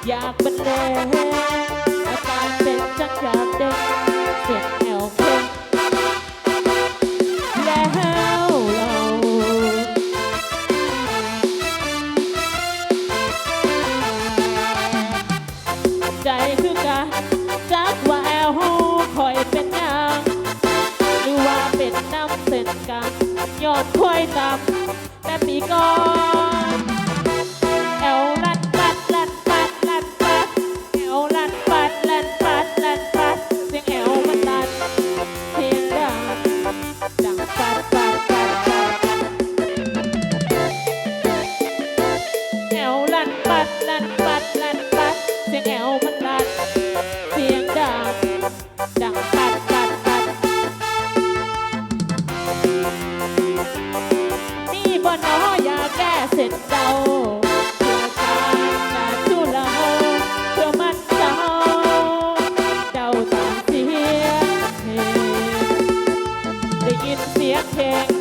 อยากเป็นแรงอาการเป็นจังอยากเด้งเสียงแอวเพลงแล้วเราใจคือกันจักว่าแอวหูคอยเป็นยังหรือว่าเป็นน้ำเส้นกันยอดคอยตามแต่ปีก่อนแอวลัดปัดลัดปัดลัดปัดแอวลัดปัดลัดปัดลัดปัดเสียงแอวมันลัดเสียงดังดังปัดปัดปัดปัดแอวลัดปัดลัดปัดลัดปัดเสียงแอวมันลัดเสียงดังดังปัดปัดปัดนี่บ่น้ออยากแก้เสร็จเดาได้ยินเสียงเพลง